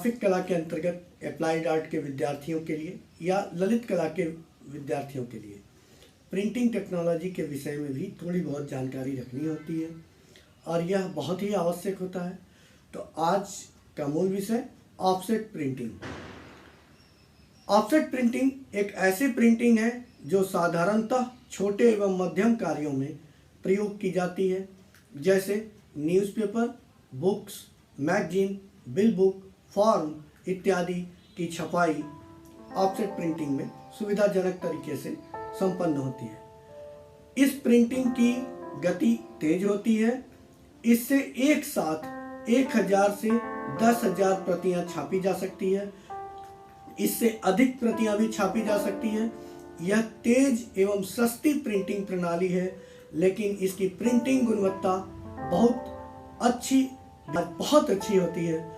Graphic कला के अंतर्गत अप्लाइड आर्ट के विद्यार्थियों के लिए या ललित कला के विद्यार्थियों के लिए प्रिंटिंग टेक्नोलॉजी के विषय में भी थोड़ी बहुत जानकारी रखनी होती है और यह बहुत ही आवश्यक होता है। तो आज का मूल विषय ऑफसेट प्रिंटिंग। ऑफसेट प्रिंटिंग एक ऐसी प्रिंटिंग है जो साधारणतः छोटे एवं मध्यम कार्यों में प्रयोग की जाती है, जैसे newspaper, books, magazine, bill book, form इत्यादि की छपाई ऑफसेट प्रिंटिंग में सुविधाजनक तरीके से संपन्न होती है। इस प्रिंटिंग की गति तेज होती है। इससे एक साथ 1000 से 10,000 प्रतियां छापी जा सकती है। इससे अधिक प्रतियां भी छापी जा सकती हैं। यह तेज एवं सस्ती प्रिंटिंग प्रणाली है, लेकिन इसकी प्रिंटिंग गुणवत्ता बहुत अच्छी होती है।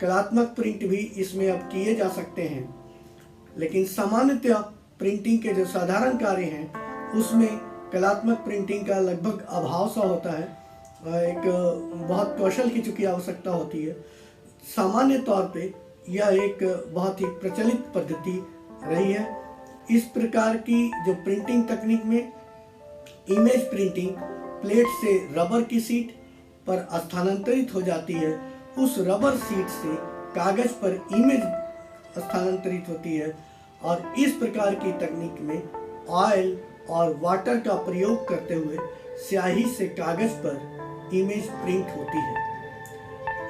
कलात्मक प्रिंट भी इसमें अब किए जा सकते हैं, लेकिन सामान्यतः प्रिंटिंग के जो साधारण कार्य हैं उसमें कलात्मक प्रिंटिंग का लगभग अभाव सा होता है। एक बहुत कौशल की चूंकि आवश्यकता होती है। सामान्य तौर पे यह एक बहुत ही प्रचलित पद्धति रही है। इस प्रकार की जो प्रिंटिंग तकनीक में इमेज प्रिंटिंग प्लेट से रबर की सीट पर स्थानांतरित हो जाती है। उस रबर सीट से कागज पर इमेज स्थानांतरित होती है और इस प्रकार की तकनीक में ऑयल और वाटर का प्रयोग करते हुए स्याही से कागज पर इमेज प्रिंट होती है।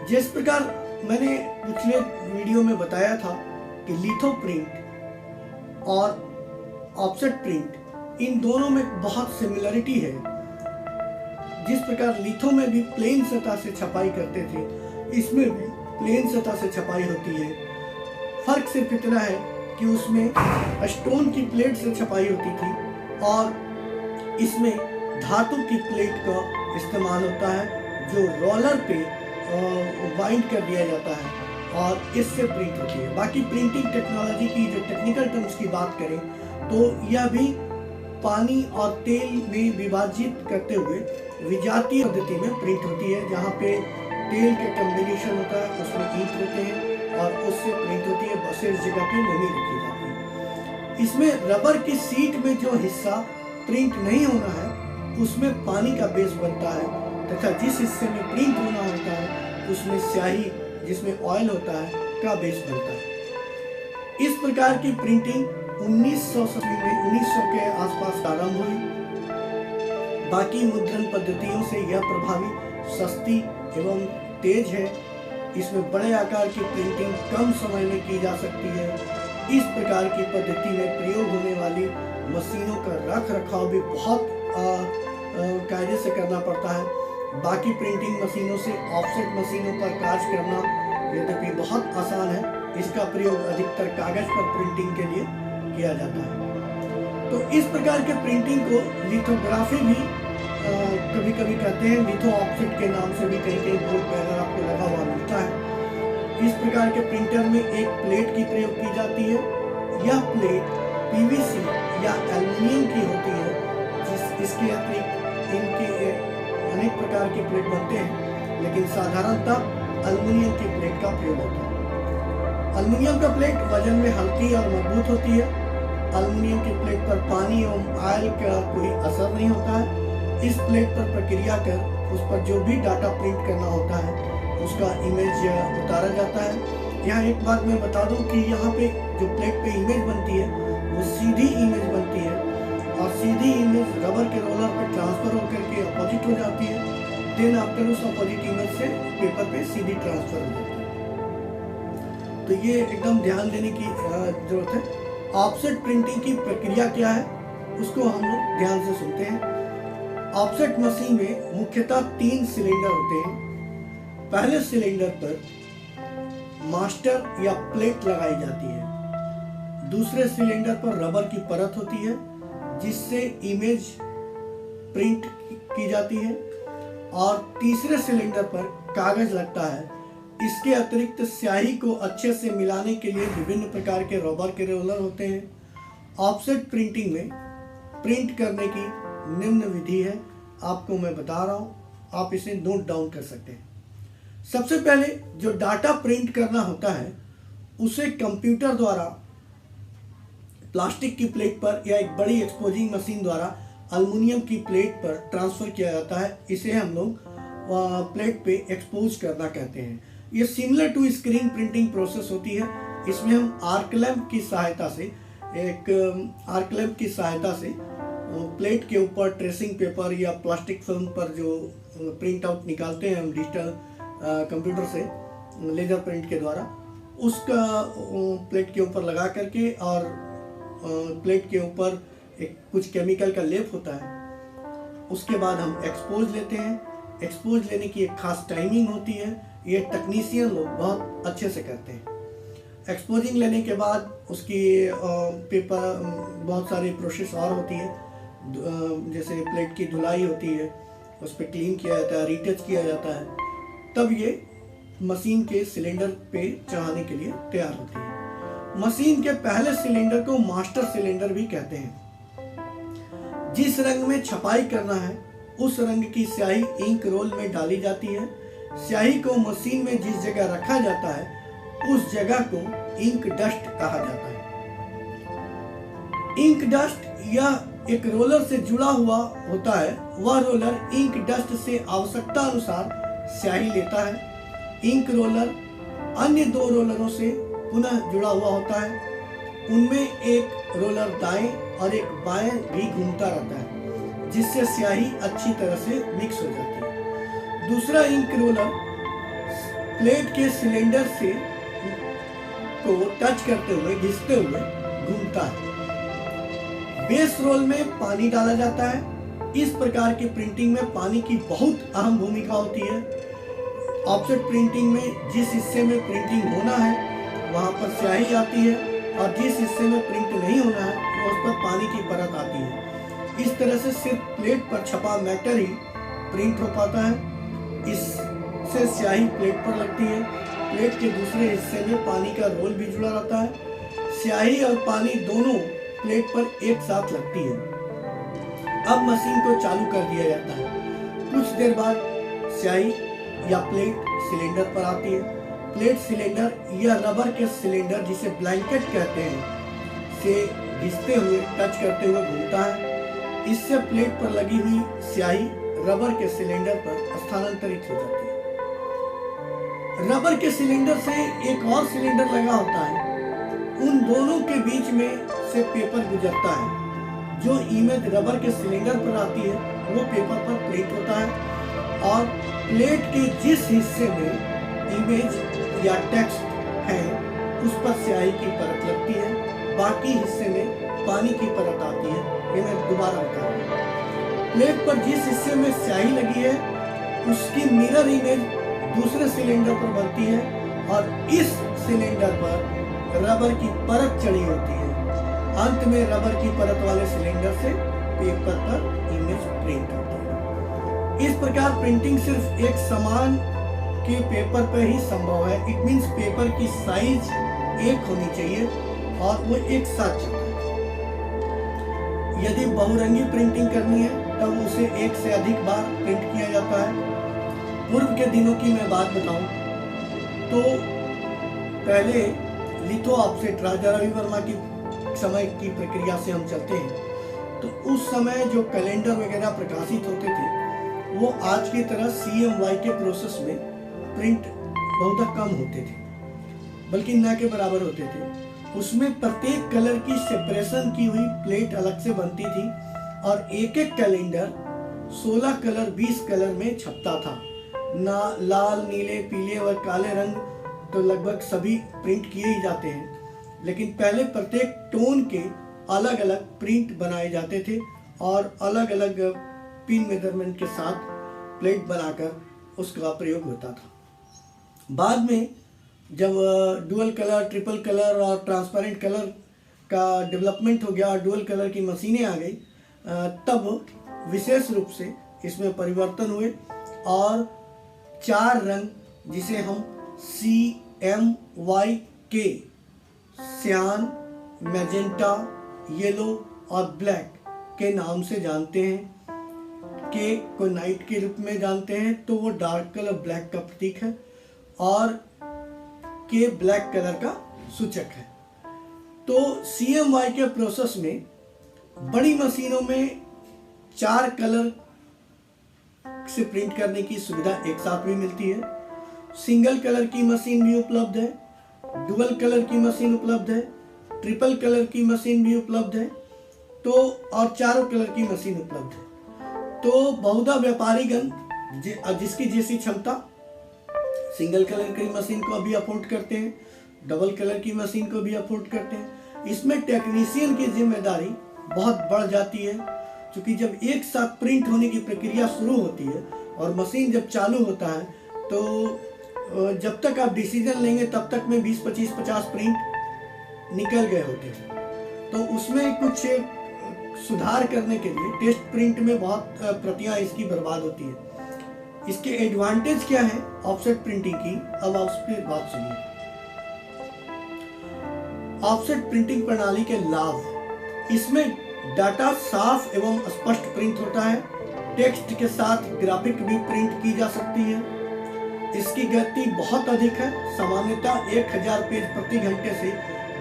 जिस प्रकार मैंने पिछले वीडियो में बताया था कि लिथो प्रिंट और ऑफसेट प्रिंट, इन दोनों में बहुत सिमिलरिटी है। जिस प्रकार लिथो में भी प्लेन सतह से छपाई करते थे, इसमें भी प्लेन सतह से छपाई होती है। फर्क सिर्फ इतना है कि उसमें स्टोन की प्लेट से छपाई होती थी और इसमें धातु की प्लेट का इस्तेमाल होता है, जो रोलर पे बाइंड कर दिया जाता है और इससे प्रिंट होती है। बाकी प्रिंटिंग टेक्नोलॉजी की जो टेक्निकल टर्म्स की बात करें तो यह भी पानी और तेल में विभाजित करते हुए विजातीय पद्धति में प्रिंट होती है, जहाँ पे तेल के कॉम्बिनेशन होता है, उसमें इंक होते हैं और उससे प्रिंट होती है। बस इस जगह पे नमी रखी जाती है। इसमें रबर की सीट में जो हिस्सा प्रिंट नहीं होना है उसमें पानी का बेस बनता है, तथा जिस हिस्से में प्रिंट होना होता है उसमें स्याही, जिसमें ऑयल होता है, का बेस बनता है। इस प्रकार की प्रिंटिंग 1900 के आसपास आरंभ हुई। बाकी मुद्रण पद्धतियों से यह प्रभावी, सस्ती एवं तेज है। इसमें बड़े आकार की प्रिंटिंग कम समय में की जा सकती है। इस प्रकार की पद्धति में प्रयोग होने वाली मशीनों का रख रखाव भी बहुत कायदे से करना पड़ता है। बाकी प्रिंटिंग मशीनों से ऑफसेट मशीनों पर कार्य करना यद्यपि बहुत आसान है, इसका प्रयोग अधिकतर कागज पर प्रिंटिंग के लिए किया जाता है। तो इस प्रकार के प्रिंटिंग को लिथोग्राफी भी कभी कभी कहते हैं। लिथो ऑफसेट के नाम से भी कहीं बोर्ड बैनर आपको लगा हुआ मिलता है। इस प्रकार के प्रिंटर में एक प्लेट की प्रयोग की जाती है। यह प्लेट पीवीसी या एल्युमिनियम की होती है। इसके अतिरिक्त इनके अनेक प्रकार के प्लेट बनते हैं, लेकिन साधारणतः एल्युमिनियम की प्लेट का प्रयोग होता है। एल्युमिनियम का प्लेट वजन में हल्की और मजबूत होती है। एल्युमिनियम की प्लेट पर पानी एवं ऑयल का कोई असर नहीं होता है। इस प्लेट पर प्रक्रिया कर उस पर जो भी डाटा प्रिंट करना होता है उसका इमेज उतारा जाता है। यहाँ एक बात मैं बता दूं कि यहाँ पे जो प्लेट पे इमेज बनती है वो सीधी इमेज बनती है और सीधी इमेज रबर के रोलर पे ट्रांसफर होकर के अपोजिट हो जाती है। देन आफ्टर उस अपोजिट इमेज से पेपर पे सीधी ट्रांसफर हो जाती है। तो ये एकदम ध्यान देने की जरूरत है। ऑफसेट प्रिंटिंग की प्रक्रिया क्या है उसको हम लोग ध्यान से सुनते हैं। ऑफसेट मशीन में मुख्यतः 3 सिलेंडर होते हैं। पहले सिलेंडर पर मास्टर या प्लेट लगाई जाती है। दूसरे सिलेंडर पर रबर की परत होती है जिससे इमेज प्रिंट की जाती है और तीसरे सिलेंडर पर कागज लगता है। इसके अतिरिक्त स्याही को अच्छे से मिलाने के लिए विभिन्न प्रकार के रबर के रोलर होते हैं। ऑफसेट प्रिंटिंग में प्रिंट करने की निम्न विधि है, आपको मैं बता रहा हूँ, आप इसे नोट डाउन कर सकते हैं। सबसे पहले जो डाटा प्रिंट करना होता है उसे कंप्यूटर द्वारा प्लास्टिक की प्लेट पर या एक बड़ी एक्सपोजिंग मशीन द्वारा अल्युमिनियम की प्लेट पर ट्रांसफर किया जाता है। इसे हम लोग प्लेट पे एक्सपोज करना कहते हैं। ये similar to screen printing process होती है। इसमें हम आर्क लैंप की सहायता से प्लेट के ऊपर ट्रेसिंग पेपर या प्लास्टिक फिल्म पर जो प्रिंट आउट निकालते हैं हम डिजिटल कंप्यूटर से लेजर प्रिंट के द्वारा, उसका प्लेट के ऊपर लगा करके और प्लेट के ऊपर एक कुछ केमिकल का लेप होता है। उसके बाद हम एक्सपोज लेते हैं। एक्सपोज लेने की एक खास टाइमिंग होती है, ये टेक्नीशियन लोग बहुत अच्छे से करते हैं। एक्सपोजिंग लेने के बाद उसकी पेपर बहुत सारी प्रोसेस और होती है, जैसे प्लेट की धुलाई होती है, उस पर क्लीन किया जाता है, रीटच किया जाता है, तब ये मशीन के सिलेंडर पे चढ़ाने के लिए तैयार होती है। मशीन के पहले सिलेंडर को मास्टर सिलेंडर भी कहते हैं। जिस रंग में छपाई करना है उस रंग की स्याही इंक रोल में डाली जाती है। स्याही को मशीन में जिस जगह रखा जाता है उस जगह को इंक डस्ट कहा जाता है। इंक डस्ट यह एक रोलर से जुड़ा हुआ होता है। वह रोलर इंक डस्ट से आवश्यकता अनुसार स्याही लेता है। इंक रोलर अन्य दो रोलरों से पुनः जुड़ा हुआ होता है। उनमें एक रोलर दाएं और एक बाएं भी घूमता रहता है, जिससे स्याही अच्छी तरह से मिक्स हो जाती है। दूसरा इंक रोलर प्लेट के सिलेंडर से को टच करते हुए घिसते हुए घूमता है। बेस रोल में पानी डाला जाता है। इस प्रकार की प्रिंटिंग में पानी की बहुत अहम भूमिका होती है। ऑफसेट प्रिंटिंग में जिस हिस्से में प्रिंटिंग होना है वहां पर स्याही आती है और जिस हिस्से में प्रिंट नहीं होना है उस पर पानी की परत आती है। इस तरह से सिर्फ प्लेट पर छपा मैटर ही प्रिंट हो पाता है। इससे स्याही प्लेट पर लगती है। प्लेट के दूसरे हिस्से में पानी का रोल भी जुड़ा रहता है। स्याही और पानी दोनों प्लेट पर एक साथ लगती है। अब मशीन को चालू कर दिया जाता है। कुछ देर बाद स्याही या प्लेट सिलेंडर पर आती है। प्लेट सिलेंडर या रबर के सिलेंडर, जिसे ब्लैंकेट कहते हैं, से घिसते हुए टच करते हुए घूमता है। इससे प्लेट पर लगी हुई स्याही रबर के सिलेंडर पर स्थानांतरित हो जाती है। रबर के सिलेंडर से एक और सिलेंडर लगा होता है। उन दोनों के बीच में से पेपर गुजरता है। जो इमेज रबर के सिलेंडर पर आती है वो पेपर पर प्रिंट होता है और प्लेट के जिस हिस्से में इमेज या टेक्स्ट है उस पर स्याही की परत लगती है। बाकी हिस्से में पानी की परत आती है। ये मैं दोबारा बता रहा हूँ। प्लेट पर जिस हिस्से में स्याही लगी है उसकी मिरर इमेज दूसरे सिलेंडर पर बनती है और इस सिलेंडर पर रबर की परत चढ़ी होती है। अंत में रबर की परत वाले सिलेंडर से पेपर पर इमेज प्रिंट होती है। इस प्रकार प्रिंटिंग सिर्फ एक समान के पेपर पर ही संभव है। इट मींस पेपर की साइज एक होनी चाहिए और वो एक साथ चलता है। यदि बहुरंगी प्रिंटिंग करनी है तब उसे एक से अधिक बार प्रिंट किया जाता है। पूर्व के दिनों की मैं बात बताऊं तो पहले लिथो ऑफसेट राजा रवि वर्मा की समय की प्रक्रिया से हम चलते हैं तो उस समय जो कैलेंडर वगैरह प्रकाशित होते थे वो आज की तरह CMY के प्रोसेस में प्रिंट बहुत कम होते थे, बल्कि न के बराबर होते थे। उसमें प्रत्येक कलर की सेपरेशन की हुई प्लेट अलग से बनती थी और एक एक कैलेंडर 16 कलर 20 कलर में छपता था। ना लाल, नीले, पीले और काले रंग तो लगभग सभी प्रिंट किए ही जाते हैं, लेकिन पहले प्रत्येक टोन के अलग अलग प्रिंट बनाए जाते थे और अलग अलग पिन मेजरमेंट के साथ प्लेट बनाकर उसका प्रयोग होता था। बाद में जब डुअल कलर, ट्रिपल कलर और ट्रांसपेरेंट कलर का डेवलपमेंट हो गया और डुअल कलर की मशीनें आ गई, तब विशेष रूप से इसमें परिवर्तन हुए और 4 रंग जिसे हम CMYK सियान, मैजेंटा, येलो और ब्लैक के नाम से जानते हैं। के को नाइट के रूप में जानते हैं तो वो डार्क कलर ब्लैक का प्रतीक है। और के ब्लैक कलर का सूचक है। तो CMY के प्रोसेस में बड़ी मशीनों में 4 कलर से प्रिंट करने की सुविधा एक साथ भी मिलती है। सिंगल कलर की मशीन भी उपलब्ध है, डुअल कलर की मशीन उपलब्ध है, ट्रिपल कलर की मशीन भी उपलब्ध है, तो और चारों कलर की मशीन उपलब्ध है। तो बहुधा व्यापारीगण जिसकी जैसी क्षमता सिंगल कलर की मशीन को भी अफोर्ड करते हैं, डबल कलर की मशीन को भी अफोर्ड करते हैं। इसमें टेक्नीशियन की जिम्मेदारी बहुत बढ़ जाती है, क्योंकि जब एक साथ प्रिंट होने की प्रक्रिया शुरू होती है और मशीन जब चालू होता है तो जब तक आप डिसीजन लेंगे तब तक में 20, 25, 50 प्रिंट निकल गए होते हैं। तो उसमें कुछ सुधार करने के लिए टेस्ट प्रिंट में बहुत प्रतियां इसकी बर्बाद होती है। इसके एडवांटेज क्या है ऑफसेट प्रिंटिंग की, अब आप उस पर बात सुनिए। ऑफसेट प्रिंटिंग प्रणाली के लाभ, इसमें डाटा साफ एवं स्पष्ट प्रिंट होता है। टेक्स्ट के साथ ग्राफिक भी प्रिंट की जा सकती है। इसकी गति बहुत अधिक है, सामान्यतः 1000 पेज प्रति घंटे से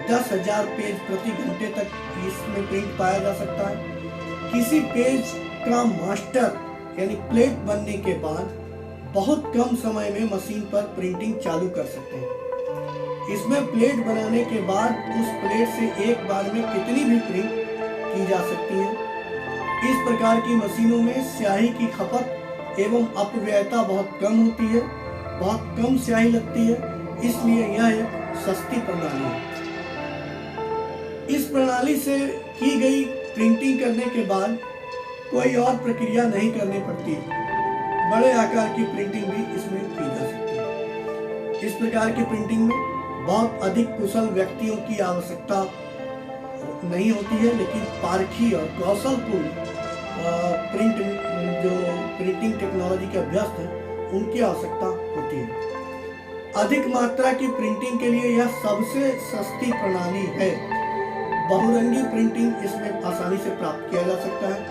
10,000 पेज प्रति घंटे तक इसमें प्रिंट पाया जा सकता है। किसी पेज का मास्टर यानी प्लेट बनने के बाद बहुत कम समय में मशीन पर प्रिंटिंग चालू कर सकते हैं। इसमें प्लेट बनाने के बाद उस प्लेट से एक बार में कितनी भी प्रिंट की जा सकती है। इस प्रकार की मशीनों में स्याही की खपत एवं अपव्ययता बहुत कम होती है, बहुत कम स्याही लगती है, इसलिए यह एक सस्ती प्रणाली है। इस प्रणाली से की गई प्रिंटिंग करने के बाद कोई और प्रक्रिया नहीं करनी पड़ती, बड़े आकार की प्रिंटिंग भी इसमें की जा सकती है। इस प्रकार की प्रिंटिंग में बहुत अधिक कुशल व्यक्तियों की आवश्यकता नहीं होती है, लेकिन पारखी और कौशलपूर्ण प्रिंटिंग टेक्नोलॉजी के अभ्यस्त हैं उनकी आवश्यकता होती है। अधिक मात्रा की प्रिंटिंग के लिए यह सबसे सस्ती प्रणाली है। बहुरंगी प्रिंटिंग इसमें आसानी से प्राप्त किया जा सकता है।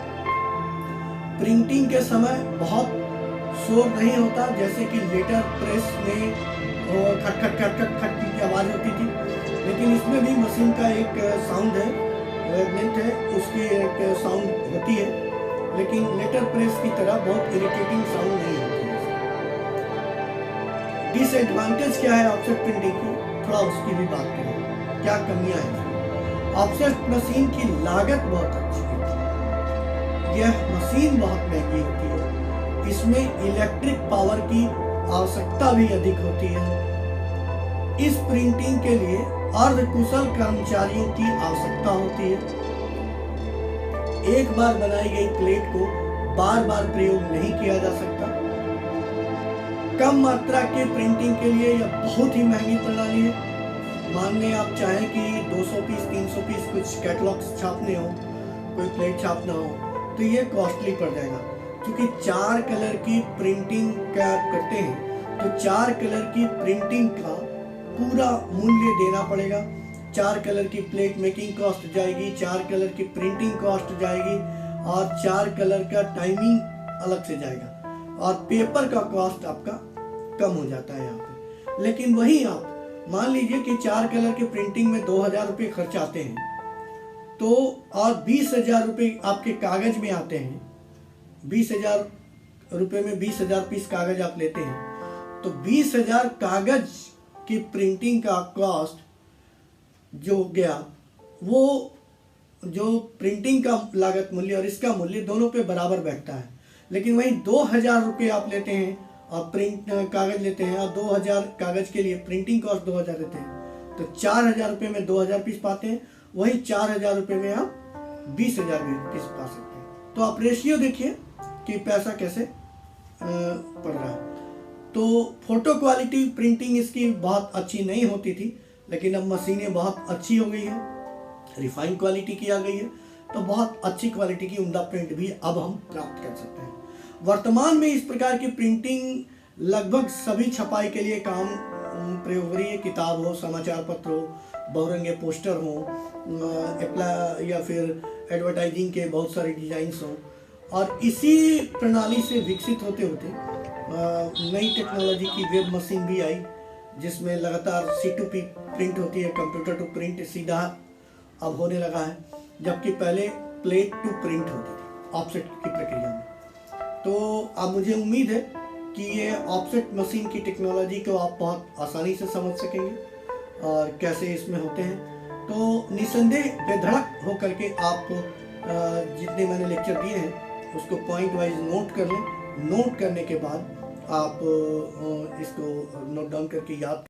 प्रिंटिंग के समय बहुत शोर नहीं होता, जैसे कि लेटर प्रेस में खट खट खट खट खट की आवाज होती थी, लेकिन इसमें भी मशीन का एक साउंड है, वेवलेंथ है, उसकी एक साउंड होती है, लेकिन लेटर प्रेस की तरह बहुत इरिटेटिंग साउंड नहीं होती है। डिसएडवांटेज क्या है ऑफसेट प्रिंटिंग की, थोड़ा उसकी भी बात करें, क्या कमियां हैं। ऑफसेट मशीन की लागत बहुत अच्छी है, यह मशीन बहुत महंगी होती है, इसमें इलेक्ट्रिक पावर की आवश्यकता भी अधिक होती है। इस प्रिंटिंग के लिए अर्धकुशल कर्मचारियों की आवश्यकता होती है। एक बार बनाई गई प्लेट को बार बार प्रयोग नहीं किया जा सकता। कम मात्रा के प्रिंटिंग के लिए यह बहुत ही महंगी प्रणाली है। मान लें आप चाहें कि 200 पीस 300 पीस कुछ कैटलॉग्स छापने हो, कोई प्लेट छापना हो, तो ये कॉस्टली पड़ जाएगा। क्योंकि 4 कलर की प्रिंटिंग क्या करते हैं, तो 4 कलर की प्रिंटिंग का पूरा मूल्य देना पड़ेगा। 4 कलर की प्लेट मेकिंग कॉस्ट जाएगी, 4 कलर की प्रिंटिंग कॉस्ट जाएगी, और 4 कलर का टाइमिंग अलग से जाएगा, और पेपर का कॉस्ट आपका कम हो जाता है यहाँ पे। लेकिन वहीं आप मान लीजिए कि 4 कलर की प्रिंटिंग में 2000 रुपये खर्च आते हैं, तो और 20,000 रुपये आपके कागज में आते हैं। 20,000 रुपये में 20,000 पीस कागज आप लेते हैं, तो 20,000 कागज की प्रिंटिंग का कॉस्ट जो गया, वो जो प्रिंटिंग का लागत मूल्य और इसका मूल्य दोनों पे बराबर बैठता है। लेकिन वहीं 2000 रुपये आप लेते हैं और प्रिंट कागज लेते हैं, और 2000 कागज के लिए प्रिंटिंग कॉस्ट 2000 लेते हैं, तो 4000 रुपये में 2000 पीस पाते हैं। वही 4000 रुपये में आप 20,000 पीस पा सकते हैं। तो आप रेशियो देखिए कि पैसा कैसे पड़ रहा है। तो फोटो क्वालिटी प्रिंटिंग इसकी बहुत अच्छी नहीं होती थी, लेकिन अब मशीनें बहुत अच्छी हो गई है, रिफाइंड क्वालिटी की आ गई है, तो बहुत अच्छी क्वालिटी की उम्दा प्रिंट भी अब हम प्राप्त कर सकते हैं। वर्तमान में इस प्रकार की प्रिंटिंग लगभग सभी छपाई के लिए काम प्रयोग हो रही है। किताब हो, समाचार पत्र हो, बहुरंगे पोस्टर हो, या फिर एडवर्टाइजिंग के बहुत सारे डिजाइन्स हों, और इसी प्रणाली से विकसित होते होते नई टेक्नोलॉजी की वेब मशीन भी आई, जिसमें लगातार C2P प्रिंट होती है, कंप्यूटर टू प्रिंट सीधा अब होने लगा है, जबकि पहले प्लेट टू प्रिंट होती थी ऑफसेट की प्रक्रिया में। तो अब मुझे उम्मीद है कि ये ऑफसेट मशीन की टेक्नोलॉजी को आप बहुत आसानी से समझ सकेंगे और कैसे इसमें होते हैं। तो निसंदेह बेधड़क होकर के आप जितने मैंने लेक्चर दिए हैं उसको पॉइंट वाइज नोट कर लें। नोट करने के बाद आप इसको नोट डाउन करके याद